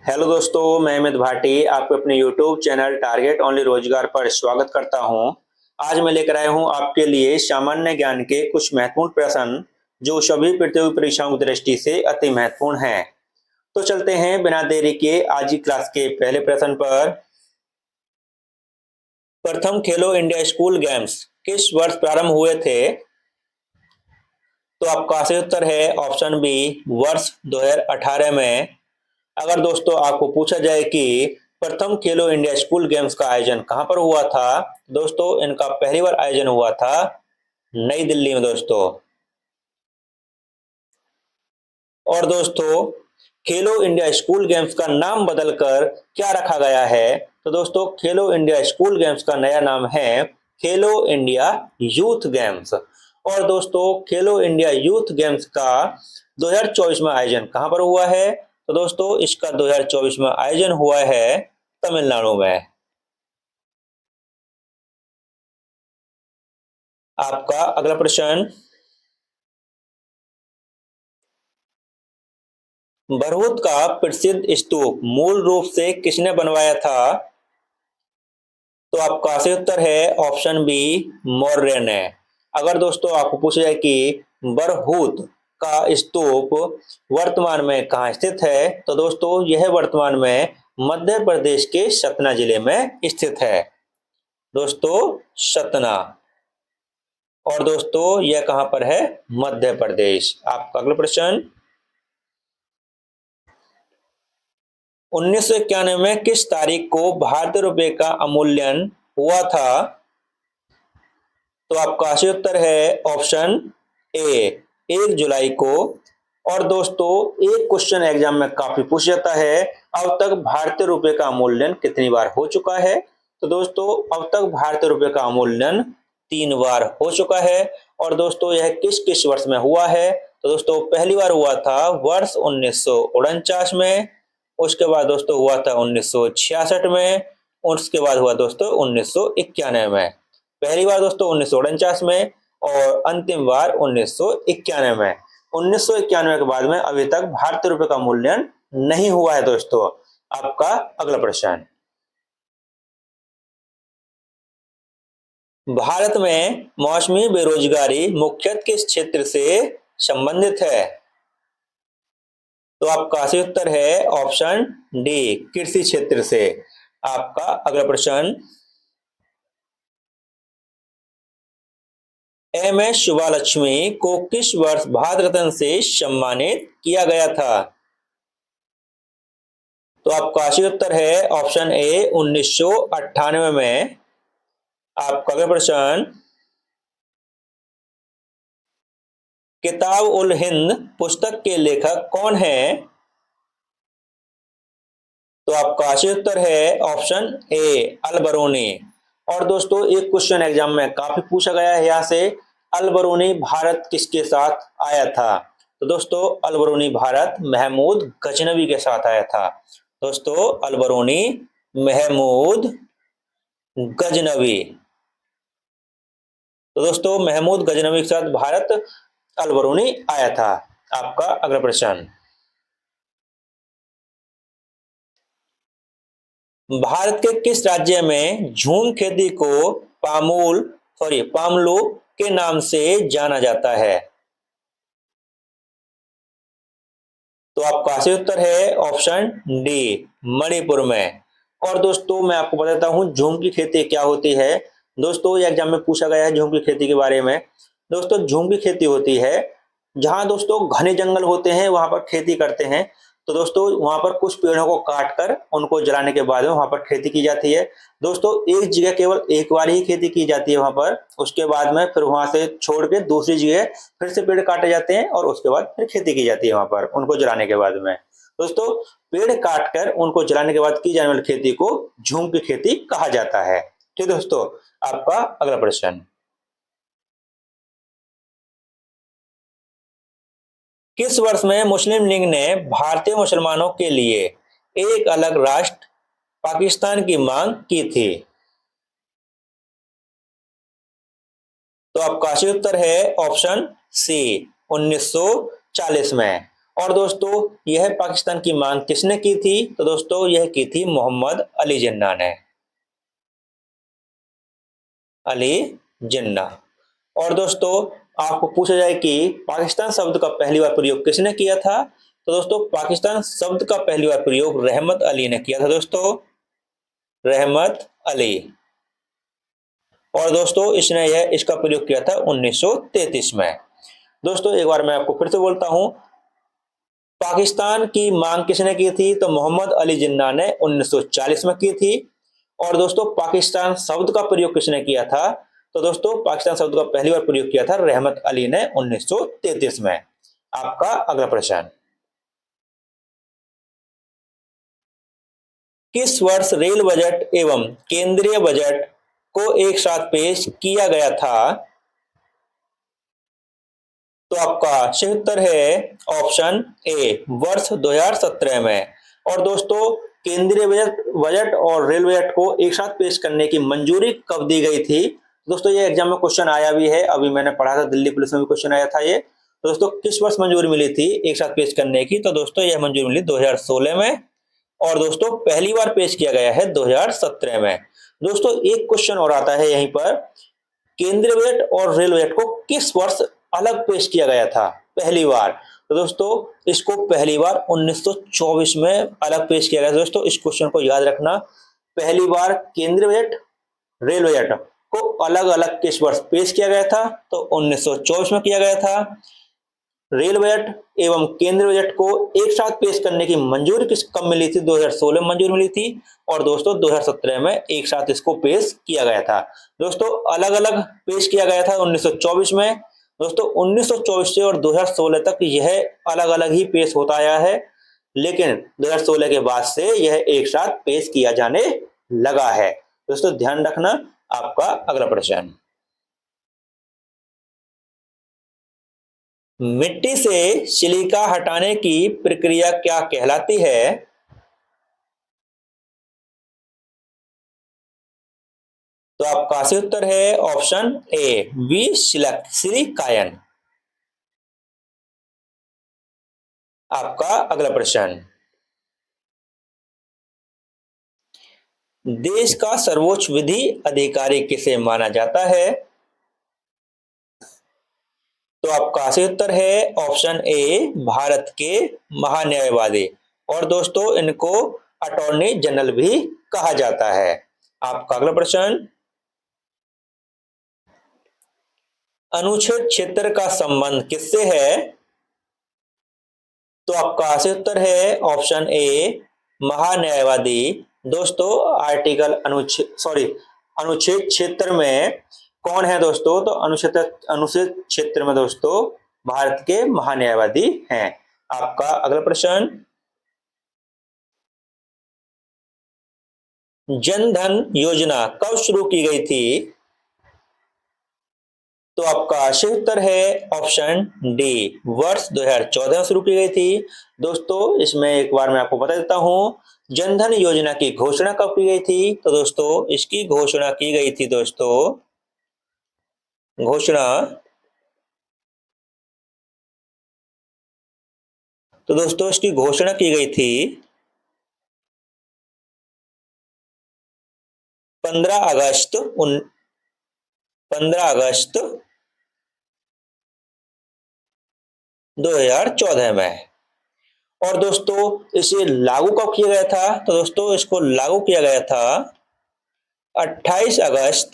Hello दोस्तों, मैं अमित भाटी आपको अपने यूट्यूब चैनल टारगेट ओनली रोजगार पर स्वागत करता हूं। आज मैं लेकर आया हूं आपके लिए सामान्य ज्ञान के कुछ महत्वपूर्ण प्रश्न जो सभी प्रतियोगी परीक्षाओं की दृष्टि से अति महत्वपूर्ण हैं। तो चलते हैं बिना देरी के आज की क्लास के पहले प्रश्न पर। प्रथम खेलो इंडिया स्कूल गेम्स किस वर्ष प्रारंभ हुए थे? तो आपका सही उत्तर है ऑप्शन बी, वर्ष 2018 में। अगर दोस्तों आपको पूछा जाए कि प्रथम खेलो इंडिया स्कूल गेम्स का आयोजन कहां पर हुआ था, दोस्तों इनका पहली बार आयोजन हुआ था नई दिल्ली में दोस्तों। और दोस्तों खेलो इंडिया स्कूल गेम्स का नाम बदलकर क्या रखा गया है? तो दोस्तों खेलो इंडिया स्कूल गेम्स का नया नाम है खेलो इंडिया यूथ गेम्स। और दोस्तों खेलो इंडिया यूथ गेम्स का 2024 में आयोजन कहां पर हुआ है? तो दोस्तों इसका 2024 में आयोजन हुआ है तमिलनाडु में। आपका अगला प्रश्न, भरहुत का प्रसिद्ध स्तूप मूल रूप से किसने बनवाया था? तो आपका सही उत्तर है ऑप्शन बी, मौर्य ने। अगर दोस्तों आपको पूछा जाए कि बरहूत का स्तूप वर्तमान में कहाँ स्थित है, तो दोस्तों यह वर्तमान में मध्य प्रदेश के सतना जिले में स्थित है दोस्तों, सतना। और दोस्तों यह कहां पर है? मध्य प्रदेश। आपका अगला प्रश्न, 1991 में किस तारीख को भारतीय रुपए का अवमूल्यन हुआ था? तो आपका सही उत्तर है ऑप्शन ए, 1 जुलाई को। और दोस्तों एक क्वेश्चन एग्जाम में काफी पूछ जाता है, अब तक भारतीय रुपए का अवमूल्यन कितनी बार हो चुका है? तो दोस्तों अब तक भारतीय रुपए का अवमूल्यन 3 बार हो चुका है। और दोस्तों यह किस किस वर्ष में हुआ है? तो दोस्तों पहली बार हुआ था वर्ष 1949 में, उसके बाद दोस्तों हुआ था 1966 में, उसके बाद हुआ दोस्तों 1991 में। पहली बार दोस्तों 1949 में और अंतिम बार 1991 में। 1991 के बाद में अभी तक भारतीय रुपए का मूल्यन नहीं हुआ है दोस्तों। आपका अगला प्रश्न, भारत में मौसमी बेरोजगारी मुख्यतः किस क्षेत्र से संबंधित है? तो आपका सही उत्तर है ऑप्शन डी, कृषि क्षेत्र से। आपका अगला प्रश्न, एम एस सुब्बालक्ष्मी को किस वर्ष भारत रत्न से सम्मानित किया गया था? तो आपका सही उत्तर है ऑप्शन ए, 1998 में। आपका अगला प्रश्न, किताब उल हिंद पुस्तक के लेखक कौन है? तो आपका सही उत्तर है ऑप्शन ए, अल बरूनी। और दोस्तों एक क्वेश्चन एग्जाम में काफी पूछा गया है यहाँ से, अल बरूनी भारत किसके साथ आया था? तो दोस्तों अल बरूनी भारत महमूद गजनवी के साथ आया था दोस्तों, अल बरूनी महमूद गजनवी। तो दोस्तों महमूद गजनवी के साथ भारत अल बरूनी आया था। आपका अगला प्रश्न, भारत के किस राज्य में झूम खेती को पामलू के नाम से जाना जाता है? तो आपका सही उत्तर है ऑप्शन डी, मणिपुर में। और दोस्तों मैं आपको बताता हूं झूम की खेती क्या होती है। दोस्तों ये एग्जाम में पूछा गया है झूम की खेती के बारे में। दोस्तों झूम की खेती होती है जहां दोस्तों घने जंगल होते हैं वहां पर खेती करते हैं। तो दोस्तों वहां पर कुछ पेड़ों को काट कर उनको जलाने के बाद में वहां पर खेती की जाती है। दोस्तों एक जगह केवल एक बार ही खेती की जाती है वहां पर, उसके बाद में फिर वहां से छोड़ के दूसरी जगह फिर से पेड़ काटे जाते हैं और उसके बाद फिर खेती की जाती है वहां पर उनको जलाने के बाद में। दोस्तों पेड़ काट कर उनको जलाने के बाद की जाने वाली खेती को झूम की खेती कहा जाता है। ठीक दोस्तों, आपका अगला प्रश्न, किस वर्ष में मुस्लिम लीग ने भारतीय मुसलमानों के लिए एक अलग राष्ट्र पाकिस्तान की मांग की थी? तो आपका सही उत्तर है ऑप्शन सी, 1940 में। और दोस्तों यह पाकिस्तान की मांग किसने की थी? तो दोस्तों यह की थी मोहम्मद अली जिन्ना ने। अली जिन्ना। और दोस्तों आपको पूछा जाए कि पाकिस्तान शब्द का पहली बार प्रयोग किसने किया था? तो दोस्तों पाकिस्तान शब्द का पहली बार प्रयोग रहमत अली ने किया था दोस्तों, रहमत अली। और दोस्तों इसका प्रयोग किया था 1933 में। दोस्तों एक बार मैं आपको फिर से बोलता हूं, पाकिस्तान की मांग किसने की थी? तो मोहम्मद अली जिन्ना ने 1940 में की थी। और दोस्तों पाकिस्तान शब्द का प्रयोग किसने किया था? तो दोस्तों पाकिस्तान शब्द का पहली बार प्रयोग किया था रहमत अली ने 1933 में। आपका अगला प्रश्न, किस वर्ष रेल बजट एवं केंद्रीय बजट को एक साथ पेश किया गया था? तो आपका सही उत्तर है ऑप्शन ए, वर्ष 2017 में। और दोस्तों केंद्रीय बजट और रेल बजट को एक साथ पेश करने की मंजूरी कब दी गई थी? दोस्तों ये एग्जाम में क्वेश्चन आया भी है, अभी मैंने पढ़ा था, दिल्ली पुलिस में भी क्वेश्चन आया था ये। तो दोस्तों किस वर्ष मंजूरी मिली थी एक साथ पेश करने की? तो दोस्तों यह मंजूरी मिली 2016 में। और दोस्तों पहली बार पेश किया गया है 2017 में। दोस्तों एक क्वेश्चन और आता है यहीं पर, केंद्रीय बजट और रेल बजट को किस वर्ष अलग पेश किया गया था पहली बार? तो दोस्तों इसको पहली बार 1924 में अलग पेश किया गया था। दोस्तों इस क्वेश्चन को याद रखना, पहली बार केंद्रीय बजट रेल बजट को अलग अलग किस वर्ष पेश किया गया था? तो 1924 में किया गया था। रेल बजट एवं केंद्र बजट को एक साथ पेश करने की मंजूरी किस कब मिली थी? 2016 में मंजूरी मिली थी। और दोस्तों 2017 में एक साथ इसको पेश किया गया था। दोस्तों अलग अलग पेश किया गया था 1924 में। दोस्तों 1924 से और 2016 तक यह अलग अलग ही पेश होता आया है, लेकिन 2016 के बाद से यह एक साथ पेश किया जाने लगा है। दोस्तों ध्यान रखना। आपका अगला प्रश्न, मिट्टी से सिलिका हटाने की प्रक्रिया क्या कहलाती है? तो आपका सही उत्तर है ऑप्शन ए, सिलिकायन। आपका अगला प्रश्न, देश का सर्वोच्च विधि अधिकारी किसे माना जाता है? तो आपका सही उत्तर है ऑप्शन ए, भारत के महान्यायवादी। और दोस्तों इनको अटॉर्नी जनरल भी कहा जाता है। आपका अगला प्रश्न, अनुच्छेद क्षेत्र का संबंध किससे है? तो आपका सही उत्तर है ऑप्शन ए, महान्यायवादी। दोस्तों आर्टिकल अनुच्छेद क्षेत्र में कौन है दोस्तों? तो अनुच्छेद क्षेत्र में दोस्तों भारत के महान्यायवादी हैं। आपका अगला प्रश्न, जन धन योजना कब शुरू की गई थी? तो आपका सही उत्तर है ऑप्शन डी, वर्ष 2014 में शुरू की गई थी। दोस्तों इसमें एक बार मैं आपको बता देता हूं, जनधन योजना की घोषणा कब की गई थी? तो दोस्तों इसकी घोषणा की गई थी दोस्तों, घोषणा तो दोस्तों इसकी घोषणा की गई थी 15 अगस्त 15 अगस्त 2014 में। और दोस्तों इसे लागू कब किया गया था? तो दोस्तों इसको लागू किया गया था 28 अगस्त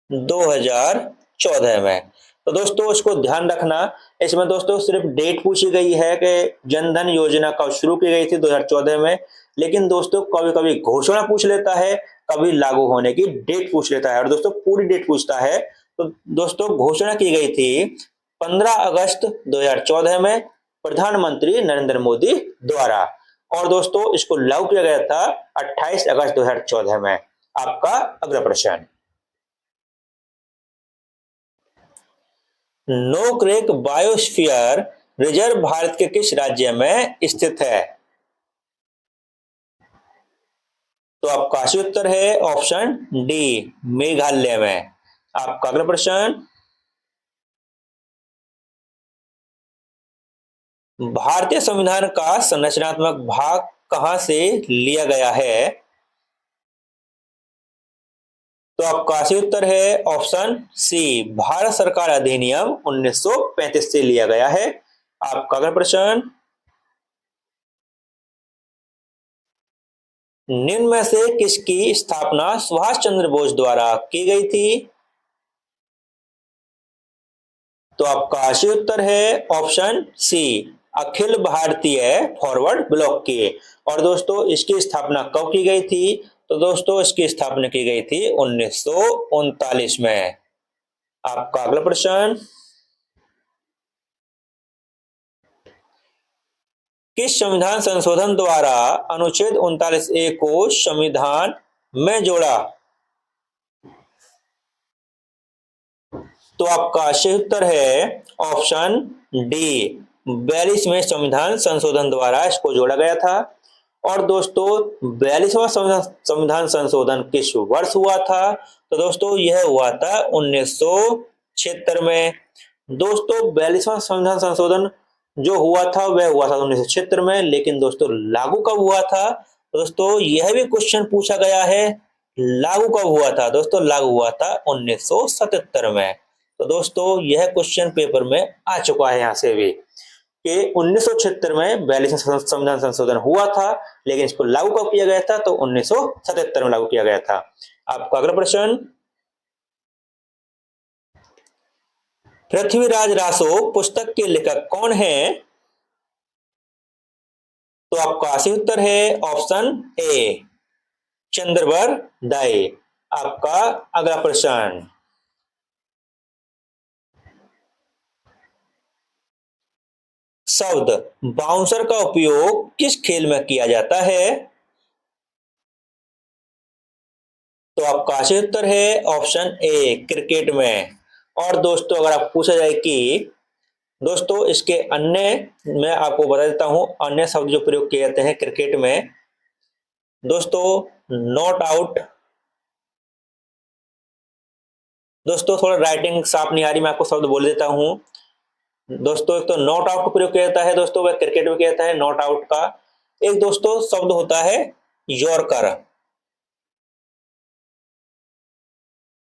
2014 में। तो दोस्तों इसको ध्यान रखना, इसमें दोस्तों सिर्फ डेट पूछी गई है कि जनधन योजना कब शुरू की गई थी 2014 में, लेकिन दोस्तों कभी कभी घोषणा पूछ लेता है, कभी लागू होने की डेट पूछ लेता है, और दोस्तों पूरी डेट पूछता है। तो दोस्तों घोषणा की गई थी 15 अगस्त 2014 में प्रधानमंत्री नरेंद्र मोदी द्वारा। और दोस्तों इसको लागू किया गया था 28 अगस्त 2014 में। आपका अगला प्रश्न, नोकरेक बायोस्फीयर रिजर्व भारत के किस राज्य में स्थित है? तो आपका सही उत्तर है ऑप्शन डी, मेघालय में। आपका अगला प्रश्न, भारतीय संविधान का संरचनात्मक भाग कहां से लिया गया है? तो आपका सही उत्तर है ऑप्शन सी, भारत सरकार अधिनियम 1935 से लिया गया है। आपका अगला प्रश्न, निम्न में से किसकी स्थापना सुभाष चंद्र बोस द्वारा की गई थी? तो आपका सही उत्तर है option C, Akhil Bharatiya forward block की। और दोस्तों इसकी स्थापना कब की गई थी? तो दोस्तों इसकी स्थापना की गई थी 1939 में। आपका अगला प्रश्न, किस संविधान संशोधन द्वारा अनुच्छेद 39A को संविधान में जोड़ा? तो आपका सही उत्तर है ऑप्शन डी, 42वें संविधान संशोधन द्वारा इसको जोड़ा गया था। और दोस्तों 42वां संविधान संशोधन किस वर्ष हुआ था? तो दोस्तों यह हुआ था 1976 में। दोस्तों 42वां संविधान संशोधन जो हुआ था वह हुआ था 1976 में, लेकिन दोस्तों लागू कब हुआ था? दोस्तों यह भी क्वेश्चन पूछा गया है, लागू कब हुआ था? दोस्तों लागू हुआ था 1977 में। तो दोस्तों यह क्वेश्चन पेपर में आ चुका है यहाँ से भी कि 1976 में 42वां संविधान संशोधन हुआ था, लेकिन इसको लागू कब किया गया था? तो 1977 में लागू किया गया था। आपका अगला प्रश्न, पृथ्वीराज रासो पुस्तक के लेखक कौन है? तो आपका सही उत्तर है ऑप्शन ए, चंद्रवर दाई। आपका अगला प्रश्न, शब्द बाउंसर का उपयोग किस खेल में किया जाता है? तो आपका सही उत्तर है ऑप्शन ए, क्रिकेट में। और दोस्तों अगर आप पूछा जाए कि दोस्तों इसके अन्य, मैं आपको बता देता हूं अन्य शब्द जो प्रयोग किए जाते हैं क्रिकेट में। दोस्तों नॉट आउट, दोस्तों थोड़ा राइटिंग साफ नहीं आ रही, मैं आपको शब्द बोल देता हूं। दोस्तों एक तो नॉट आउट का प्रयोग किया जाता है, दोस्तों वह क्रिकेट में किया जाता है नॉट आउट का। एक दोस्तों शब्द होता है यॉर्कर,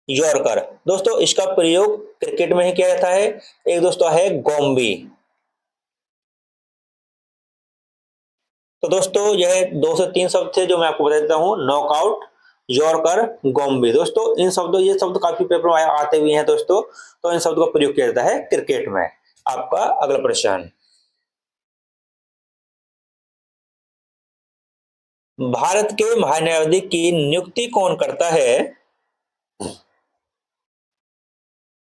यॉर्कर दोस्तों इसका प्रयोग क्रिकेट में ही किया जाता है। एक दोस्तों है गॉम्बी। तो दोस्तों यह 2 से 3 शब्द थे जो मैं आपको बता देता हूँ, नॉकआउट, यॉर्कर, गॉम्बी। दोस्तों इन शब्दों, ये शब्द काफी पेपर में आते हुए हैं दोस्तों, तो इन शब्दों का प्रयोग किया जाता है क्रिकेट में। आपका अगला प्रश्न, भारत के महान्यायाधीश की नियुक्ति कौन करता है?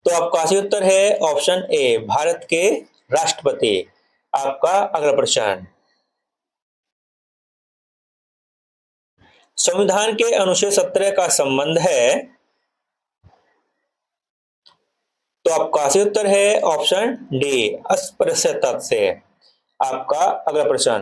तो आपका सही उत्तर है ऑप्शन ए, भारत के राष्ट्रपति। आपका अगला प्रश्न, संविधान के अनुच्छेद 17 का संबंध है? तो आपका सही उत्तर है ऑप्शन डी, अस्पृश्यता से। आपका अगला प्रश्न,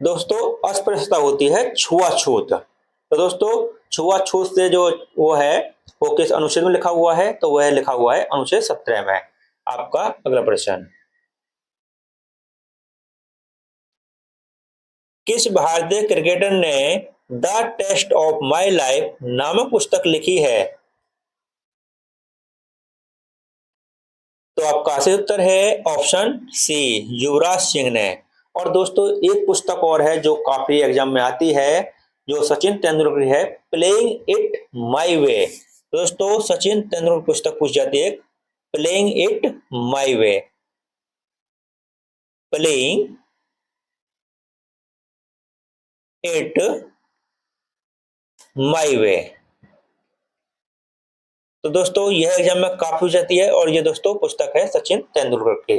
दोस्तों अस्पृश्यता होती है छुआछूत। तो दोस्तों छुआछूत से जो वो है वो किस अनुच्छेद में लिखा हुआ है? तो वह लिखा हुआ है अनुच्छेद 17 में। आपका अगला प्रश्न, किस भारतीय क्रिकेटर ने the test of my life नामक पुस्तक लिखी है? तो आपका सही उत्तर है ऑप्शन सी, युवराज सिंह ने। और दोस्तों एक पुस्तक और है जो काफी एग्जाम में आती है, जो सचिन तेंदुलकर की है, प्लेइंग इट माई वे। दोस्तों सचिन तेंदुलकर पुस्तक पूछ जाती है, playing it my way, playing it my way. तो दोस्तों यह एग्जाम में काफी पूछ जाती है, और ये दोस्तों पुस्तक है सचिन तेंदुलकर की।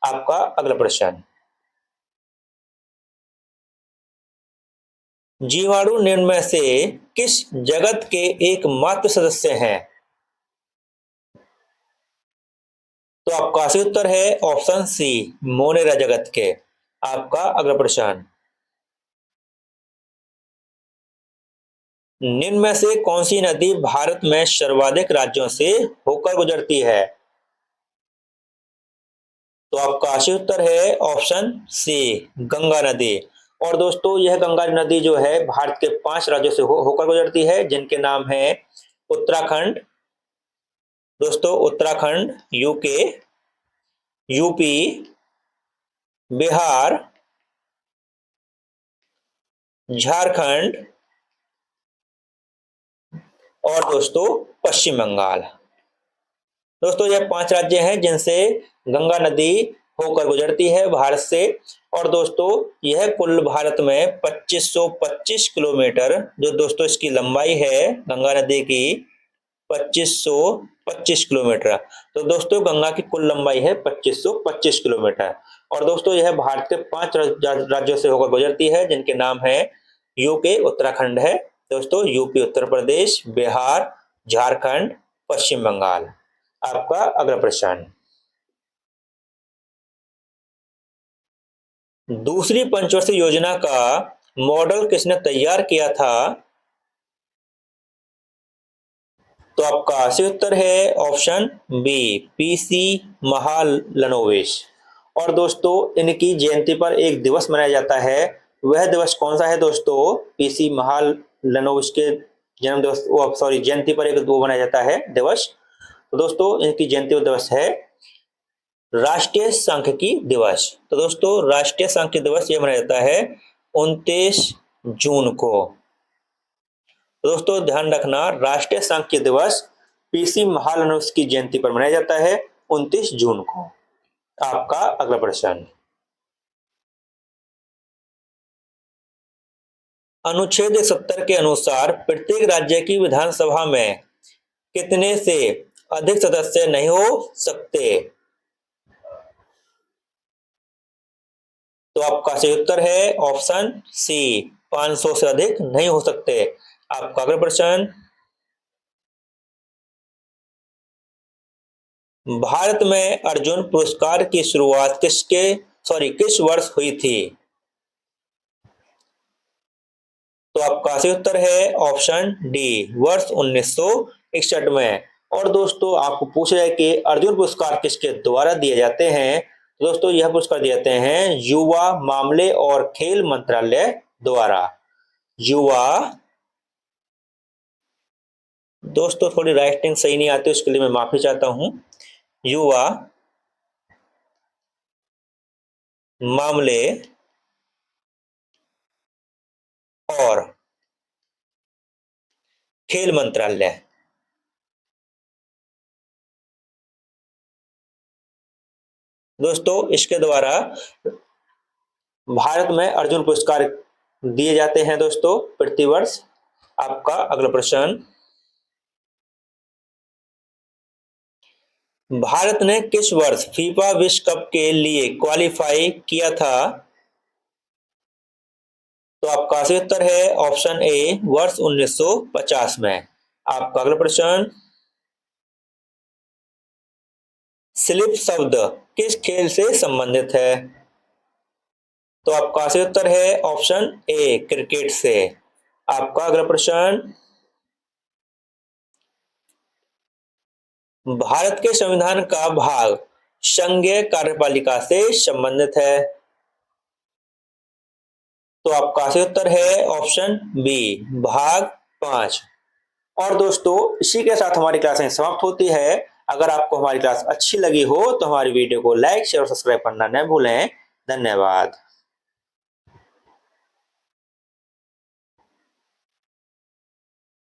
आपका अगला प्रश्न, जीवाणु निम्न में से किस जगत के एकमात्र सदस्य हैं? तो आपका सही उत्तर है ऑप्शन सी, मोनेरा जगत के। आपका अगला प्रश्न, निम्न में से कौन सी नदी भारत में सर्वाधिक राज्यों से होकर गुजरती है? तो आपका सही उत्तर है ऑप्शन सी, गंगा नदी। और दोस्तों यह गंगा नदी जो है भारत के 5 राज्यों से होकर गुजरती है, जिनके नाम है उत्तराखंड, दोस्तों उत्तराखंड, यूके, यूपी, बिहार, झारखंड और दोस्तों पश्चिम बंगाल। दोस्तों यह 5 राज्य हैं जिनसे गंगा नदी होकर गुजरती है भारत से। और दोस्तों यह कुल भारत में 2525 किलोमीटर, जो दोस्तों इसकी लंबाई है गंगा नदी की 2525 किलोमीटर। तो दोस्तों गंगा की कुल लंबाई है 2525 किलोमीटर। और दोस्तों यह भारत के 5 राज्यों से होकर गुजरती है, जिनके नाम है यूके उत्तराखंड है, दोस्तों यूपी उत्तर प्रदेश, बिहार, झारखंड, पश्चिम बंगाल। आपका अगला प्रश्न, दूसरी पंचवर्षीय योजना का मॉडल किसने तैयार किया था? तो आपका सही उत्तर है ऑप्शन बी, पीसी महालनोबिस। और दोस्तों इनकी जयंती पर एक दिवस मनाया जाता है, वह दिवस कौन सा है दोस्तों? पीसी महालनोबिस के जन्म दिवस, सॉरी, जयंती पर एक वो मनाया जाता है दिवस। तो दोस्तों इनकी जयंती दिवस है राष्ट्रीय सांख्यिकी दिवस। तो दोस्तों राष्ट्रीय सांख्यिकी दिवस यह मनाया जाता है 29 जून को। दोस्तों ध्यान रखना, राष्ट्रीय सांख्यिकी दिवस पीसी महालनोबिस की जयंती पर मनाया जाता है 29 जून को। आपका अगला प्रश्न, अनुच्छेद 70 के अनुसार प्रत्येक राज्य की विधानसभा में कितने से अधिक सदस्य नहीं हो सकते? तो आपका सही उत्तर है ऑप्शन सी, 500 से अधिक नहीं हो सकते। आपका अगला प्रश्न, भारत में अर्जुन पुरस्कार की शुरुआत किस वर्ष हुई थी? तो आपका सही उत्तर है ऑप्शन डी, वर्ष 1961 में। और दोस्तों आपको पूछा जाए कि अर्जुन पुरस्कार किसके द्वारा दिए जाते हैं? दोस्तों यह पुरस्कार दिए जाते हैं युवा मामले और खेल मंत्रालय द्वारा। युवा, दोस्तों थोड़ी राइटिंग सही नहीं आती, उसके लिए मैं माफी चाहता हूं। युवा मामले और खेल मंत्रालय। दोस्तों इसके द्वारा भारत में अर्जुन पुरस्कार दिए जाते हैं दोस्तों प्रतिवर्ष। आपका अगला प्रश्न, भारत ने किस वर्ष फीफा विश्व कप के लिए क्वालिफाई किया था? तो आपका सही उत्तर है ऑप्शन ए, वर्ष 1950 में। आपका अगला प्रश्न, स्लिप शब्द किस खेल से संबंधित है? तो आपका सही उत्तर है ऑप्शन ए, क्रिकेट से। आपका अगला प्रश्न, भारत के संविधान का भाग संघीय कार्यपालिका से संबंधित है? तो आपका सही उत्तर है ऑप्शन बी, भाग 5। और दोस्तों इसी के साथ हमारी क्लास समाप्त होती है। अगर आपको हमारी क्लास अच्छी लगी हो तो हमारी वीडियो को लाइक शेयर और सब्सक्राइब करना न भूलें। धन्यवाद।